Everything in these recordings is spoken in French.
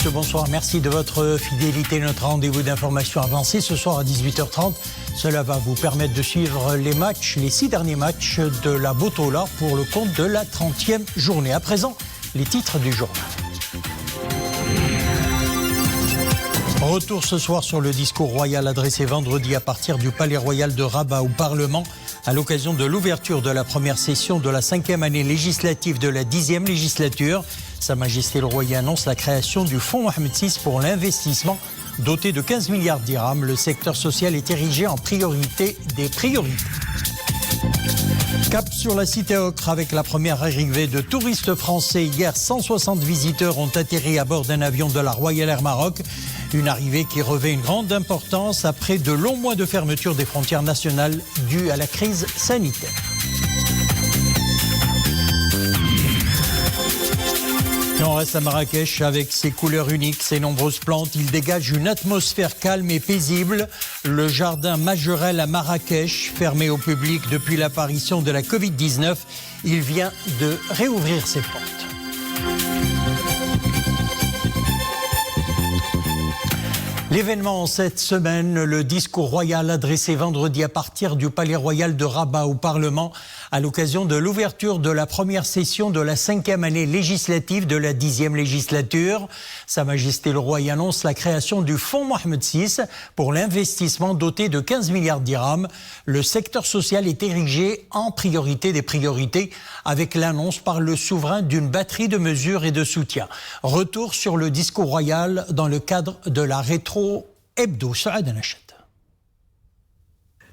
tous, bonsoir. Merci de votre fidélité. Notre rendez-vous d'information avancée ce soir à 18h30. Cela va vous permettre de suivre les matchs, les 6 derniers matchs de la Botola pour le compte de la 30e journée. À présent, les titres du journal. Retour ce soir sur le discours royal adressé vendredi à partir du Palais Royal de Rabat au Parlement à l'occasion de l'ouverture de la première session de la 5e année législative de la 10e législature. Sa Majesté le Roi y annonce la création du Fonds Mohamed VI pour l'investissement. Doté de 15 milliards de dirhams, le secteur social est érigé en priorité des priorités. Cap sur la cité Ocre avec la première arrivée de touristes français. Hier, 160 visiteurs ont atterri à bord d'un avion de la Royal Air Maroc. Une arrivée qui revêt une grande importance après de longs mois de fermeture des frontières nationales dues à la crise sanitaire. Et on reste à Marrakech avec ses couleurs uniques, ses nombreuses plantes. Il dégage une atmosphère calme et paisible. Le jardin Majorelle à Marrakech, fermé au public depuis l'apparition de la Covid-19, il vient de réouvrir ses portes. L'événement cette semaine, le discours royal adressé vendredi à partir du Palais Royal de Rabat au Parlement à l'occasion de l'ouverture de la première session de la 5e année législative de la 10e législature. Sa Majesté le Roi y annonce la création du Fonds Mohamed VI pour l'investissement doté de 15 milliards de dirhams. Le secteur social est érigé en priorité des priorités avec l'annonce par le souverain d'une batterie de mesures et de soutien. Retour sur le discours royal dans le cadre de la rétro hebdo. Saad Anachet.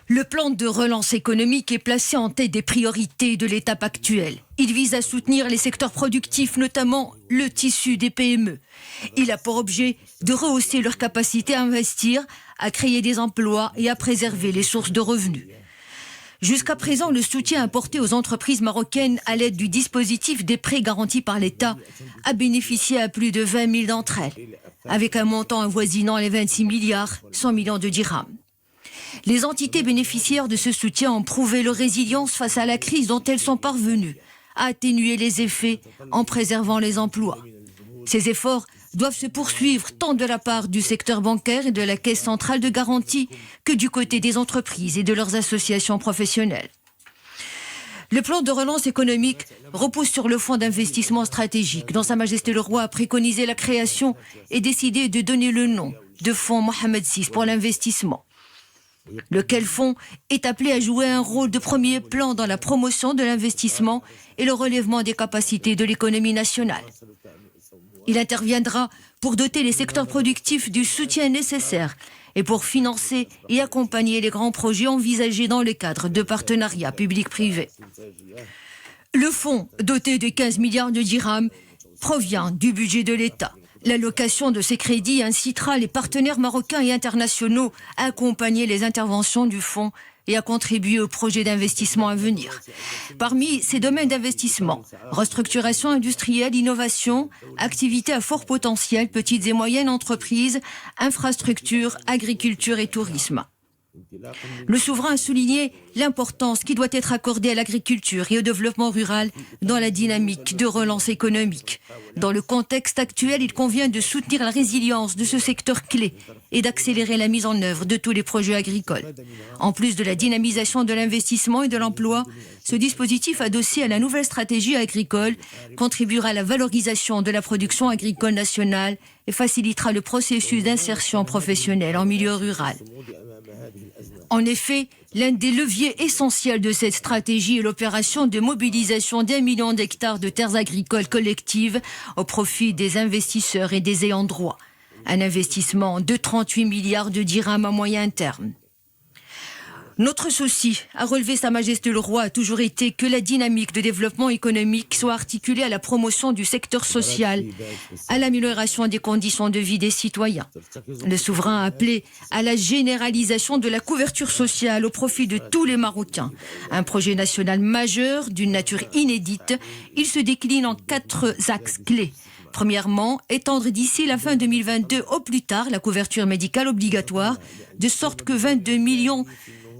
Le plan de relance économique est placé en tête des priorités de l'étape actuelle. Il vise à soutenir les secteurs productifs, notamment le tissu des PME. Il a pour objet de rehausser leur capacité à investir, à créer des emplois et à préserver les sources de revenus. Jusqu'à présent, le soutien apporté aux entreprises marocaines à l'aide du dispositif des prêts garantis par l'État a bénéficié à plus de 20 000 d'entre elles, avec un montant avoisinant les 26 milliards, 100 millions de dirhams. Les entités bénéficiaires de ce soutien ont prouvé leur résilience face à la crise dont elles sont parvenues à atténuer les effets en préservant les emplois. Ces efforts doivent se poursuivre tant de la part du secteur bancaire et de la Caisse centrale de garantie que du côté des entreprises et de leurs associations professionnelles. Le plan de relance économique repose sur le fonds d'investissement stratégique dont Sa Majesté le Roi a préconisé la création et décidé de donner le nom de Fonds Mohamed VI pour l'investissement. Lequel fonds est appelé à jouer un rôle de premier plan dans la promotion de l'investissement et le relèvement des capacités de l'économie nationale. Il interviendra pour doter les secteurs productifs du soutien nécessaire et pour financer et accompagner les grands projets envisagés dans le cadre de partenariats publics-privés. Le fonds, doté de 15 milliards de dirhams, provient du budget de l'État. L'allocation de ces crédits incitera les partenaires marocains et internationaux à accompagner les interventions du fonds et à contribuer aux projets d'investissement à venir. Parmi ces domaines d'investissement, restructuration industrielle, innovation, activités à fort potentiel, petites et moyennes entreprises, infrastructures, agriculture et tourisme. Le souverain a souligné l'importance qui doit être accordée à l'agriculture et au développement rural dans la dynamique de relance économique. Dans le contexte actuel, il convient de soutenir la résilience de ce secteur clé et d'accélérer la mise en œuvre de tous les projets agricoles. En plus de la dynamisation de l'investissement et de l'emploi, ce dispositif adossé à la nouvelle stratégie agricole contribuera à la valorisation de la production agricole nationale et facilitera le processus d'insertion professionnelle en milieu rural. En effet, l'un des leviers essentiels de cette stratégie est l'opération de mobilisation d'1 million d'hectares de terres agricoles collectives au profit des investisseurs et des ayants droit. Un investissement de 38 milliards de dirhams à moyen terme. Notre souci, a relevé Sa Majesté le Roi, a toujours été que la dynamique de développement économique soit articulée à la promotion du secteur social, à l'amélioration des conditions de vie des citoyens. Le souverain a appelé à la généralisation de la couverture sociale au profit de tous les Marocains. Un projet national majeur d'une nature inédite, il se décline en 4 axes clés. Premièrement, étendre d'ici la fin 2022 au plus tard la couverture médicale obligatoire, de sorte que 22 millions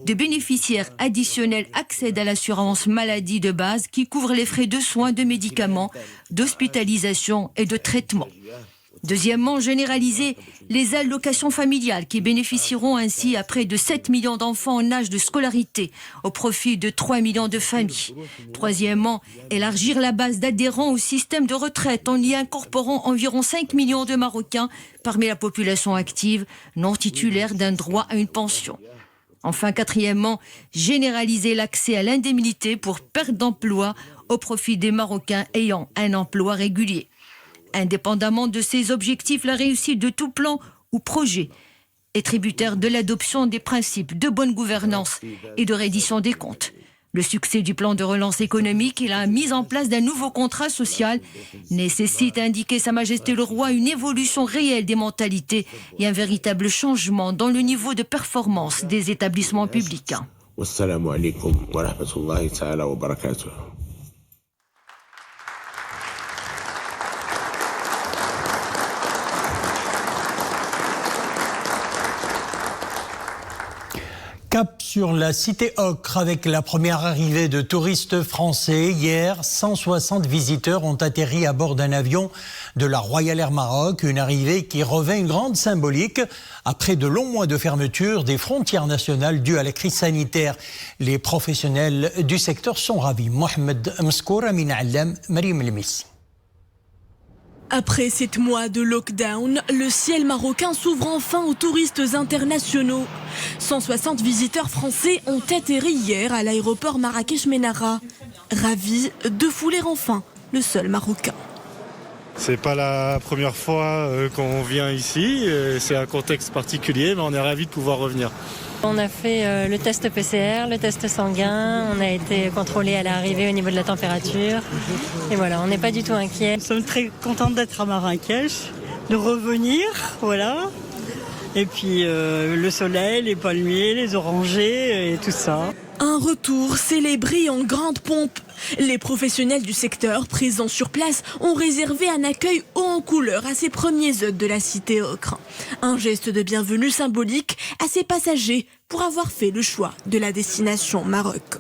de bénéficiaires additionnels accèdent à l'assurance maladie de base qui couvre les frais de soins, de médicaments, d'hospitalisation et de traitement. Deuxièmement, généraliser les allocations familiales qui bénéficieront ainsi à près de 7 millions d'enfants en âge de scolarité au profit de 3 millions de familles. Troisièmement, élargir la base d'adhérents au système de retraite en y incorporant environ 5 millions de Marocains parmi la population active non titulaire d'un droit à une pension. Enfin, quatrièmement, généraliser l'accès à l'indemnité pour perte d'emploi au profit des Marocains ayant un emploi régulier. Indépendamment de ces objectifs, la réussite de tout plan ou projet est tributaire de l'adoption des principes de bonne gouvernance et de reddition des comptes. Le succès du plan de relance économique et la mise en place d'un nouveau contrat social nécessite, indiquait Sa Majesté le Roi, une évolution réelle des mentalités et un véritable changement dans le niveau de performance des établissements publics. Wassalamu alaikum wa rahmatullahi ta'ala wa barakatuh. Cap sur la cité Ocre avec la première arrivée de touristes français. Hier, 160 visiteurs ont atterri à bord d'un avion de la Royal Air Maroc. Une arrivée qui revêt une grande symbolique après de longs mois de fermeture des frontières nationales dues à la crise sanitaire. Les professionnels du secteur sont ravis. Mohamed Mskour, Amina Allam, Mariam Lemis. Après 7 mois de lockdown, le ciel marocain s'ouvre enfin aux touristes internationaux. 160 visiteurs français ont atterri hier à l'aéroport Marrakech-Menara. Ravis de fouler enfin le sol marocain. C'est pas la première fois qu'on vient ici, c'est un contexte particulier, mais on est ravis de pouvoir revenir. On a fait le test PCR, le test sanguin, on a été contrôlé à l'arrivée au niveau de la température. Et voilà, on n'est pas du tout inquiets. Nous sommes très contents d'être à Marrakech, de revenir, voilà. Et puis le soleil, les palmiers, les orangers et tout ça. Un retour célébré en grande pompe. Les professionnels du secteur présents sur place ont réservé un accueil haut en couleur à ces premiers hôtes de la cité Ocre. Un geste de bienvenue symbolique à ces passagers pour avoir fait le choix de la destination Maroc.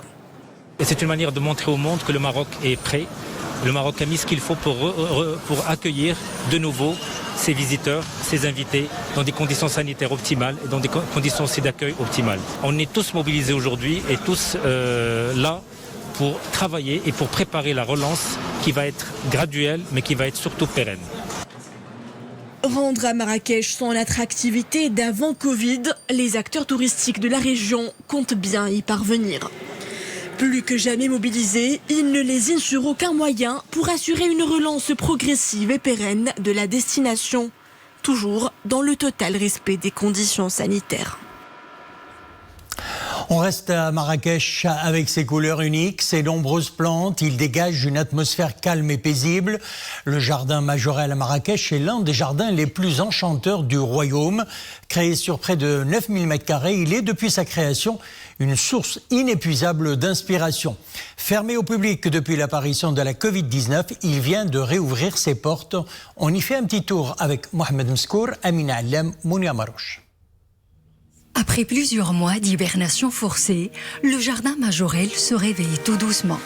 Et c'est une manière de montrer au monde que le Maroc est prêt. Le Maroc a mis ce qu'il faut pour accueillir de nouveau ses visiteurs, ses invités, dans des conditions sanitaires optimales et dans des conditions aussi d'accueil optimales. On est tous mobilisés aujourd'hui et tous là pour travailler et pour préparer la relance qui va être graduelle mais qui va être surtout pérenne. Rendre à Marrakech son attractivité d'avant Covid, les acteurs touristiques de la région comptent bien y parvenir. Plus que jamais mobilisés, ils ne lésinent sur aucun moyen pour assurer une relance progressive et pérenne de la destination, toujours dans le total respect des conditions sanitaires. On reste à Marrakech avec ses couleurs uniques, ses nombreuses plantes. Il dégage une atmosphère calme et paisible. Le jardin Majorel à Marrakech est l'un des jardins les plus enchanteurs du royaume. Créé sur près de 9000 m², il est depuis sa création une source inépuisable d'inspiration. Fermé au public depuis l'apparition de la Covid-19, il vient de réouvrir ses portes. On y fait un petit tour avec Mohamed Mskour, Amina Allam, Mounia Marouche. Après plusieurs mois d'hibernation forcée, le jardin Majorel se réveille tout doucement.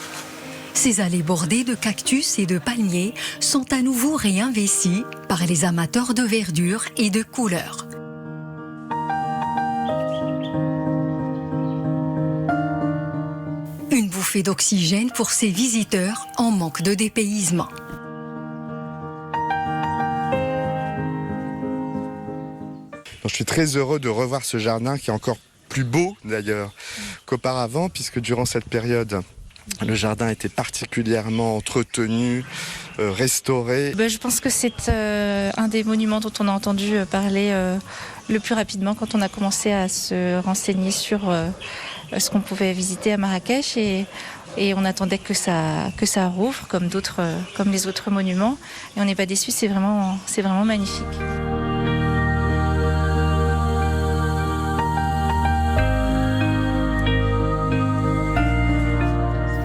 Ses allées bordées de cactus et de palmiers sont à nouveau réinvesties par les amateurs de verdure et de couleurs. Une bouffée d'oxygène pour ces visiteurs en manque de dépaysement. Je suis très heureux de revoir ce jardin qui est encore plus beau d'ailleurs qu'auparavant, puisque durant cette période, le jardin était particulièrement entretenu, restauré. Je pense que c'est un des monuments dont on a entendu parler le plus rapidement quand on a commencé à se renseigner sur ce qu'on pouvait visiter à Marrakech et on attendait que ça rouvre comme les autres monuments et on n'est pas déçus, c'est vraiment magnifique.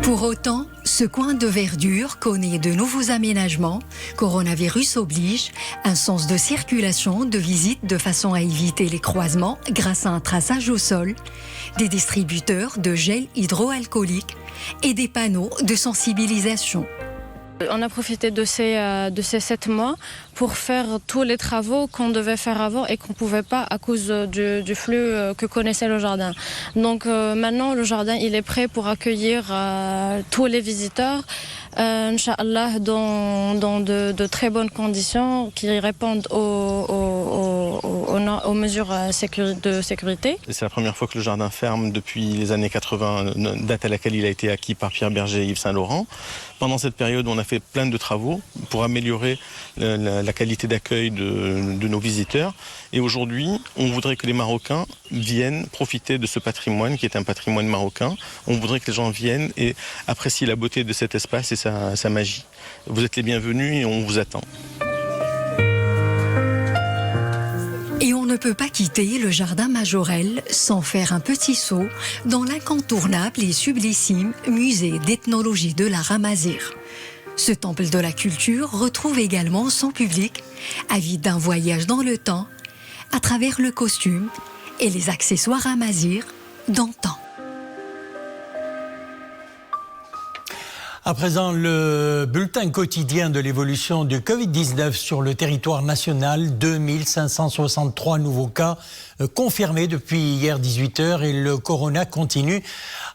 Pour autant, ce coin de verdure connaît de nouveaux aménagements. Coronavirus oblige, un sens de circulation, de visite de façon à éviter les croisements grâce à un traçage au sol, des distributeurs de gel hydroalcoolique et des panneaux de sensibilisation. On a profité de ces 7 mois pour faire tous les travaux qu'on devait faire avant et qu'on ne pouvait pas à cause du flux que connaissait le jardin. Donc maintenant, le jardin il est prêt pour accueillir tous les visiteurs, Inch'Allah, dans de très bonnes conditions qui répondent aux mesures de sécurité. C'est la première fois que le jardin ferme depuis les années 80, date à laquelle il a été acquis par Pierre Berger et Yves Saint-Laurent. Pendant cette période, on a fait plein de travaux pour améliorer la qualité d'accueil de nos visiteurs. Et aujourd'hui, on voudrait que les Marocains viennent profiter de ce patrimoine qui est un patrimoine marocain. On voudrait que les gens viennent et apprécient la beauté de cet espace et sa magie. Vous êtes les bienvenus et on vous attend. Et on ne peut pas quitter le jardin Majorelle sans faire un petit saut dans l'incontournable et sublissime musée d'ethnologie de l'art Amazigh. Ce temple de la culture retrouve également son public, avide d'un voyage dans le temps, à travers le costume et les accessoires Amazigh d'antan. À présent, le bulletin quotidien de l'évolution du Covid-19 sur le territoire national. 2563 nouveaux cas confirmés depuis hier 18h et le corona continue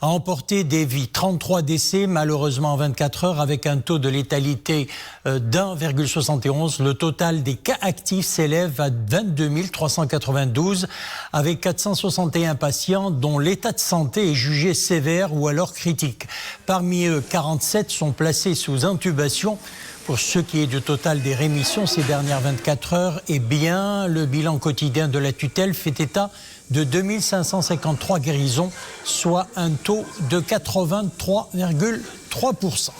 à emporter des vies. 33 décès malheureusement en 24 heures avec un taux de létalité d'1,71. Le total des cas actifs s'élève à 22 392 avec 461 patients dont l'état de santé est jugé sévère ou alors critique. Parmi eux, 47 sont placés sous intubation. Pour ce qui est du total des rémissions ces dernières 24 heures, eh bien, le bilan quotidien de la tutelle fait état de 2553 guérisons, soit un taux de 83,3%.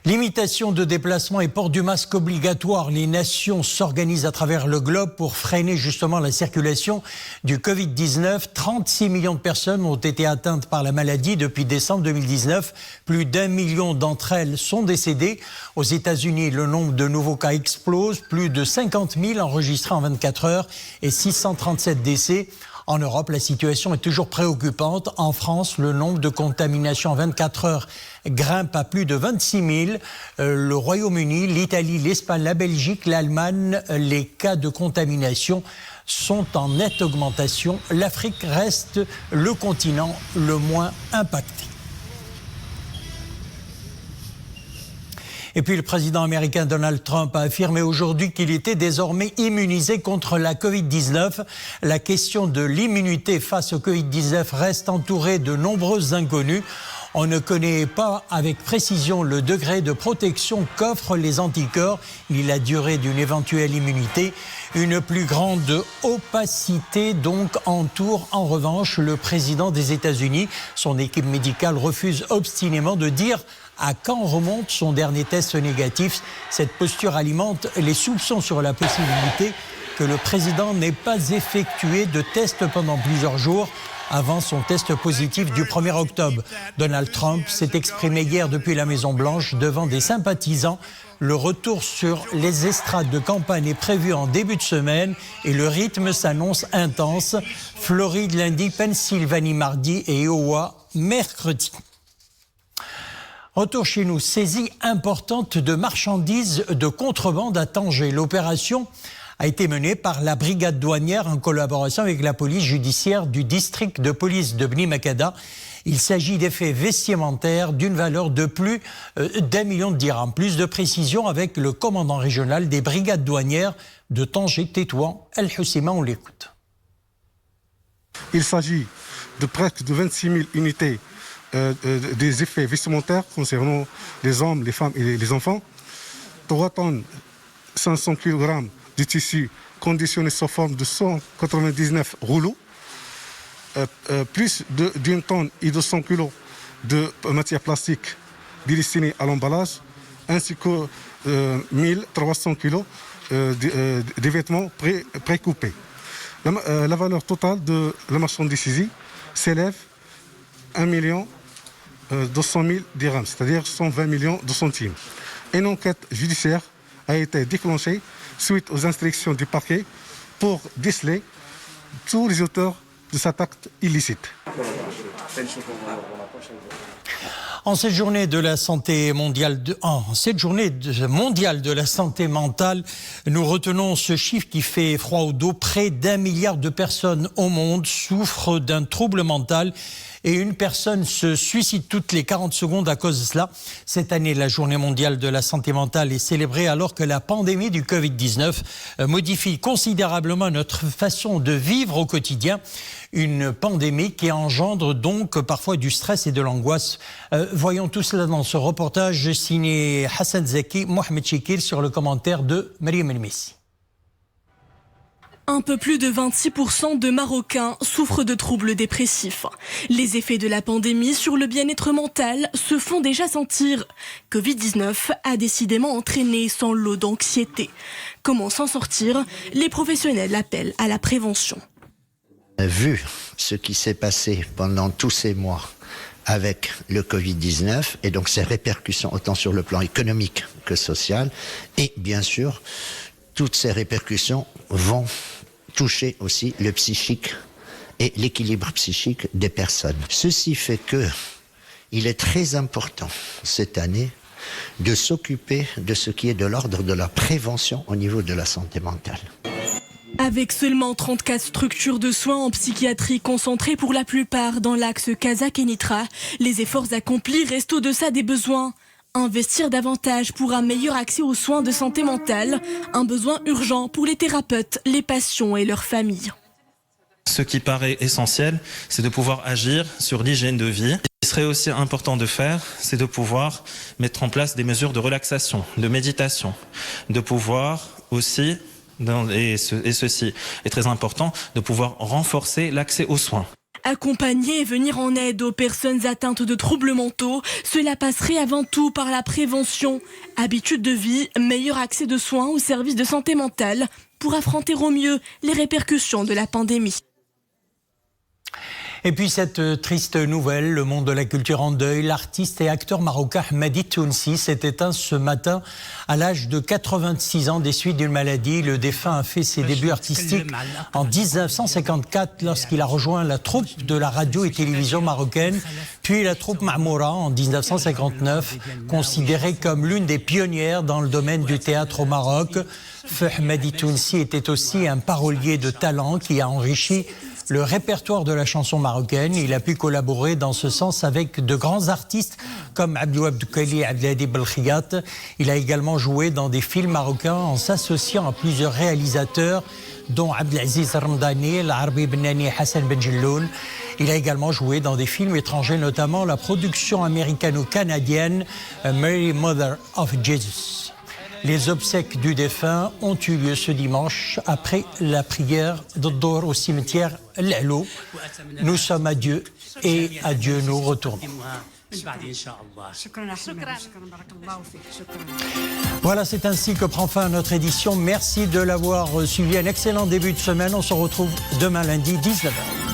Limitation de déplacement et port du masque obligatoire. Les nations s'organisent à travers le globe pour freiner justement la circulation du Covid-19. 36 millions de personnes ont été atteintes par la maladie depuis décembre 2019. Plus d'1 million d'entre elles sont décédées. Aux États-Unis, le nombre de nouveaux cas explose. Plus de 50 000 enregistrés en 24 heures et 637 décès. En Europe, la situation est toujours préoccupante. En France, le nombre de contaminations en 24 heures grimpe à plus de 26 000. Le Royaume-Uni, l'Italie, l'Espagne, la Belgique, l'Allemagne, les cas de contamination sont en nette augmentation. L'Afrique reste le continent le moins impacté. Et puis le président américain Donald Trump a affirmé aujourd'hui qu'il était désormais immunisé contre la Covid-19. La question de l'immunité face au Covid-19 reste entourée de nombreuses inconnues. On ne connaît pas avec précision le degré de protection qu'offrent les anticorps ni la durée d'une éventuelle immunité. Une plus grande opacité donc entoure en revanche le président des États-Unis. Son équipe médicale refuse obstinément de dire à quand remonte son dernier test négatif. Cette posture alimente les soupçons sur la possibilité que le président n'ait pas effectué de test pendant plusieurs jours avant son test positif du 1er octobre. Donald Trump s'est exprimé hier depuis la Maison-Blanche devant des sympathisants. Le retour sur les estrades de campagne est prévu en début de semaine et le rythme s'annonce intense. Floride lundi, Pennsylvanie mardi et Iowa mercredi. Retour chez nous, saisie importante de marchandises de contrebande à Tanger. L'opération a été menée par la brigade douanière en collaboration avec la police judiciaire du district de police de Bni Makada. Il s'agit d'effets vestimentaires d'une valeur de plus d'1 million de dirhams. Plus de précisions avec le commandant régional des brigades douanières de Tanger, Tétouan, El Houssima, on l'écoute. Il s'agit de presque de 26 000 unités des effets vestimentaires concernant les hommes, les femmes et les enfants. 3 tonnes, 500 kg de tissu conditionné sous forme de 199 rouleaux, plus d'une tonne et 200 kg de matière plastique destinée à l'emballage, ainsi que 1300 kg de vêtements précoupés. La valeur totale de la marchandise saisie s'élève à 1 200 000 dirhams, c'est-à-dire 120 millions de centimes. Une enquête judiciaire a été déclenchée suite aux instructions du parquet pour déceler tous les auteurs de cet acte illicite. En cette journée de la santé mondiale, mondiale de la santé mentale, nous retenons ce chiffre qui fait froid au dos. Près d'1 milliard de personnes au monde souffrent d'un trouble mental et une personne se suicide toutes les 40 secondes à cause de cela. Cette année, la journée mondiale de la santé mentale est célébrée alors que la pandémie du Covid-19 modifie considérablement notre façon de vivre au quotidien. Une pandémie qui engendre donc parfois du stress et de l'angoisse. Voyons tout cela dans ce reportage signé Hassan Zaki, Mohamed Chikir sur le commentaire de Mariam El-Messi. Un peu plus de 26% de Marocains souffrent de troubles dépressifs. Les effets de la pandémie sur le bien-être mental se font déjà sentir. Covid-19 a décidément entraîné son lot d'anxiété. Comment s'en sortir? Les professionnels appellent à la prévention. Vu ce qui s'est passé pendant tous ces mois avec le Covid-19 et donc ses répercussions autant sur le plan économique que social, et bien sûr, toutes ces répercussions vont toucher aussi le psychique et l'équilibre psychique des personnes. Ceci fait que il est très important cette année de s'occuper de ce qui est de l'ordre de la prévention au niveau de la santé mentale. Avec seulement 34 structures de soins en psychiatrie concentrées pour la plupart dans l'axe Kazakh et Nitra, les efforts accomplis restent au-deçà des besoins. Investir davantage pour un meilleur accès aux soins de santé mentale, un besoin urgent pour les thérapeutes, les patients et leurs familles. Ce qui paraît essentiel, c'est de pouvoir agir sur l'hygiène de vie. Ce qui serait aussi important de faire, c'est de pouvoir mettre en place des mesures de relaxation, de méditation, de pouvoir aussi, et ceci est très important, de pouvoir renforcer l'accès aux soins. Accompagner et venir en aide aux personnes atteintes de troubles mentaux, cela passerait avant tout par la prévention. Habitudes de vie, meilleur accès de soins aux services de santé mentale pour affronter au mieux les répercussions de la pandémie. Et puis cette triste nouvelle, le monde de la culture en deuil, l'artiste et acteur marocain Mehdi Tounsi s'est éteint ce matin à l'âge de 86 ans des suites d'une maladie. Le défunt a fait ses débuts artistiques en 1954 lorsqu'il a rejoint la troupe de la radio et télévision marocaine, puis la troupe Mamoura en 1959, considérée comme l'une des pionnières dans le domaine du théâtre au Maroc. Mehdi Tounsi était aussi un parolier de talent qui a enrichi le répertoire de la chanson marocaine. Il a pu collaborer dans ce sens avec de grands artistes comme Abdouab Doukali et Abdelhadi Belkhiyat. Il a également joué dans des films marocains en s'associant à plusieurs réalisateurs dont Abdelaziz Ramdani, l'Arbi Benani et Hassan Benjelloun. Il a également joué dans des films étrangers, notamment la production américano-canadienne Mary Mother of Jesus. Les obsèques du défunt ont eu lieu ce dimanche après la prière d'Odor au cimetière L'Alo. Nous sommes à Dieu et à Dieu nous retournons. Voilà, c'est ainsi que prend fin notre édition. Merci de l'avoir suivi. Un excellent début de semaine. On se retrouve demain lundi 19h.